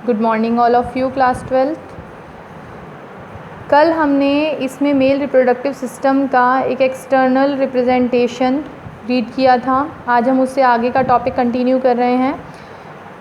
Good morning all of you class 12th। कल हमने इसमें मेल रिप्रोडक्टिव सिस्टम का एक एक्सटर्नल रिप्रेजेंटेशन रीड किया था। आज हम उससे आगे का टॉपिक कंटिन्यू कर रहे हैं।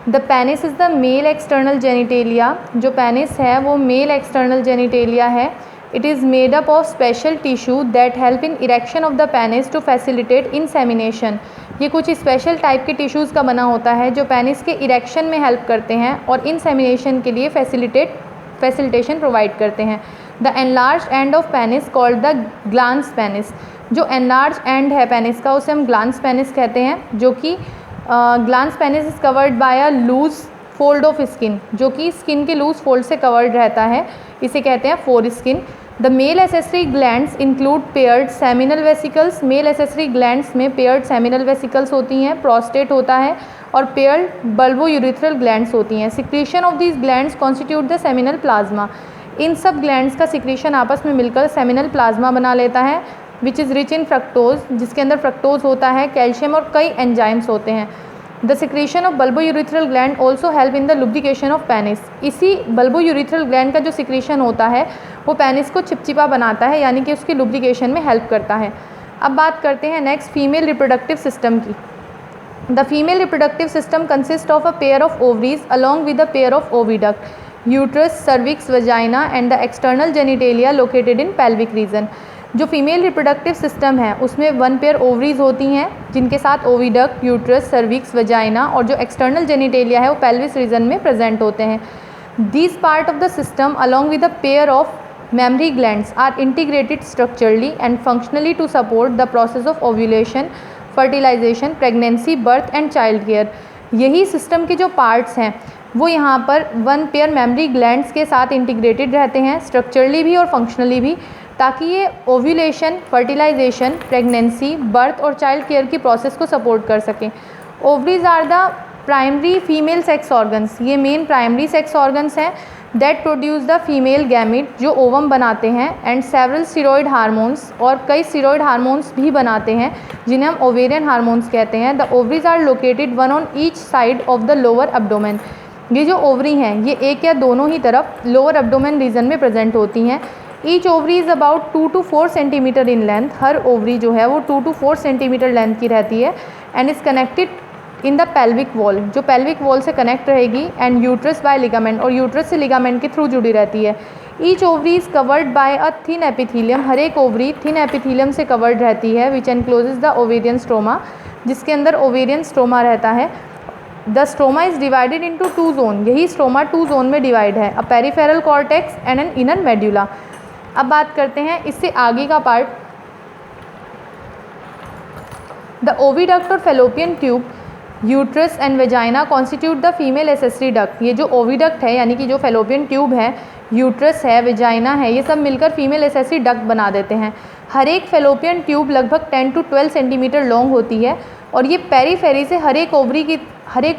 The penis is the male external genitalia. जो पेनिस है वो मेल एक्सटर्नल जेनिटेलिया है। It is made up of special tissue that help in erection of the penis to facilitate insemination. ये कुछ स्पेशल टाइप के टिश्यूज़ का बना होता है जो पेनिस के इरेक्शन में हेल्प करते हैं और इंसेमिनेशन के लिए फैसिलिटेशन प्रोवाइड करते हैं। The enlarged end of penis called the glans penis. जो एनलार्ज एंड है पेनिस का उसे हम ग्लांस पेनिस कहते हैं, जो कि glans penis is covered by a loose fold of skin, जो कि स्किन के लूज फोल्ड से कवर्ड रहता है। इसे कहते हैं four skin. The male accessory glands include paired seminal vesicles. Male accessory glands में पेयर्ड सेमिनल वेसिकल्स होती हैं, प्रोस्टेट होता है और पेयर्ड बल्बोयूरेथ्रल ग्लैंड्स होती हैं। Secretion of these glands constitute the seminal plasma. इन सब ग्लैंड्स का सिक्रीशन आपस में मिलकर सेमिनल प्लाज्मा बना लेता है, which is rich in fructose, जिसके अंदर फ्रक्टोज होता है, कैल्शियम और कई एंजाइम्स होते हैं। The secretion of bulbourethral gland also help in the lubrication of penis. इसी बल्बोयूरेथ्रल ग्लैंड का जो सिक्रीशन होता है वो पेनिस को चिपचिपा बनाता है, यानी कि उसकी लुब्रिकेशन में हेल्प करता है। अब बात करते हैं नेक्स्ट फीमेल रिप्रोडक्टिव सिस्टम की। The female reproductive system consist of a pair of ovaries along with a pair of oviduct, uterus, cervix, vagina and the external genitalia located in pelvic region. जो female reproductive system है उसमें one pair ovaries होती हैं जिनके साथ oviduct, uterus, cervix, vagina और जो external genitalia है वो पेल्विस रीजन में प्रेजेंट होते हैं। This part of the system along with a pair of mammary glands are integrated structurally and functionally to support the process of ovulation, fertilization, pregnancy, birth and child care। यही system के जो parts हैं वो यहाँ पर one pair mammary glands के साथ integrated रहते हैं, स्ट्रक्चरली भी और फंक्शनली भी, ताकि ये ओव्यूलेशन, फर्टिलाइजेशन, प्रेगनेंसी, बर्थ और चाइल्ड केयर की प्रोसेस को सपोर्ट कर सकें। Ovaries are the primary female sex organs. ये मेन प्राइमरी सेक्स ऑर्गन्स हैं that produce the female gamete, जो ओवम बनाते हैं, एंड सेवरल स्टीरॉयड हार्मोन्स, और कई स्टीरॉयड हार्मोन्स भी बनाते हैं जिन्हें हम ओवेरियन हार्मोन्स कहते हैं। The ovaries are located one on each side of the lower abdomen. ये जो ओवरी हैं ये एक या दोनों ही तरफ लोअर एब्डोमेन रीजन में प्रेजेंट होती हैं। Each ovary is about 2 to 4 centimetre in length. Her ovary जो है वो 2 to 4 सेंटीमीटर लेंथ की रहती है and is connected in the pelvic wall, जो पेल्विक वॉल से कनेक्ट रहेगी, एंड यूट्रस बाय लिगामेंट, और यूट्रस से लिगामेंट के थ्रू जुड़ी रहती है। Each ovary is covered by a thin epithelium. हर एक ओवरी थिन एपिथीलियम से कवर्ड रहती है, which encloses the ovarian stroma, जिसके अंदर ओवेरियन स्ट्रोमा रहता है। The stroma is divided into 2 zone. यही स्ट्रोमा 2 जोन में डिवाइड है, अ peripheral cortex and an inner medulla. अब बात करते हैं इससे आगे का पार्ट। द ओविडक्ट और fallopian tube, uterus and vagina constitute the female accessory duct. ये जो ओविडक्ट है यानी कि जो फेलोपियन ट्यूब है, यूट्रस है, वेजाइना है, ये सब मिलकर फीमेल एसेसरी डक्ट बना देते हैं। हर एक फेलोपियन ट्यूब लगभग 10 to 12 सेंटीमीटर लॉन्ग होती है और ये पेरीफेरी से हर एक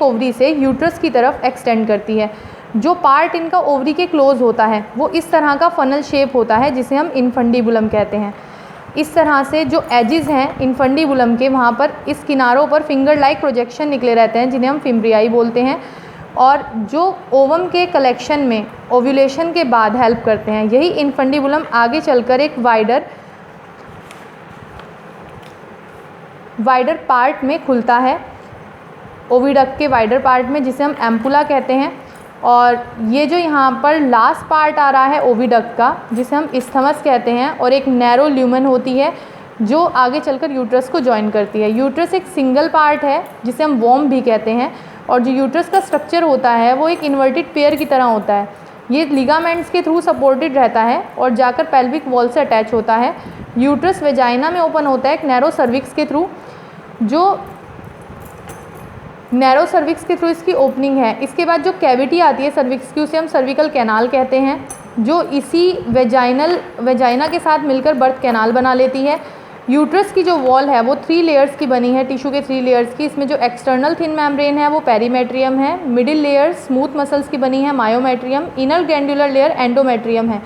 ओवरी से यूट्रस की तरफ एक्सटेंड करती है। जो पार्ट इनका ओवरी के क्लोज होता है वो इस तरह का फनल शेप होता है जिसे हम इनफंडिबुलम कहते हैं। इस तरह से जो एजेस हैं इनफंडिबुलम के, वहाँ पर इस किनारों पर फिंगर लाइक प्रोजेक्शन निकले रहते हैं जिन्हें हम फिम्ब्रियाई बोलते हैं, और जो ओवम के कलेक्शन में ओव्यूलेशन के बाद हेल्प करते हैं। यही इनफंडिबुलम आगे चलकर एक वाइडर पार्ट में खुलता है, ओविडक्ट के वाइडर पार्ट में, जिसे हम एम्पुला कहते हैं। और ये जो यहाँ पर लास्ट पार्ट आ रहा है ओविडक्ट का, जिसे हम इस्थमस कहते हैं, और एक नैरो ल्यूमन होती है जो आगे चलकर यूट्रस को जॉइन करती है। यूट्रस एक सिंगल पार्ट है जिसे हम वॉम भी कहते हैं, और जो यूट्रस का स्ट्रक्चर होता है वो एक इन्वर्टेड पेयर की तरह होता है। ये लिगामेंट्स के थ्रू सपोर्टेड रहता है और जाकर पेल्विक वॉल से अटैच होता है। यूट्रस वेजाइना में ओपन होता है एक नैरो सर्विक्स के थ्रू, जो नैरो सर्विक्स के थ्रू इसकी ओपनिंग है। इसके बाद जो कैविटी आती है सर्विक्स की उसे हम सर्विकल कैनाल कहते हैं, जो इसी वेजाइना के साथ मिलकर बर्थ कैनाल बना लेती है। यूट्रस की जो वॉल है वो 3 लेयर्स की बनी है, टिश्यू के 3 लेयर्स की। इसमें जो एक्सटर्नल थिन मेम्ब्रेन है वो पेरीमेट्रियम है, मिडिल लेयर स्मूथ मसल्स की बनी है, myometrium, inner glandular layer endometrium है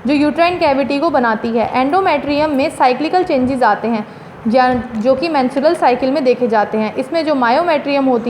जो यूट्राइन कैविटी को बनाती है। एंडोमेट्रियम में साइक्लिकल चेंजेस आते हैं जो कि मेंस्ट्रुअल साइकिल में देखे जाते हैं। इसमें जो मायोमेट्रियम होती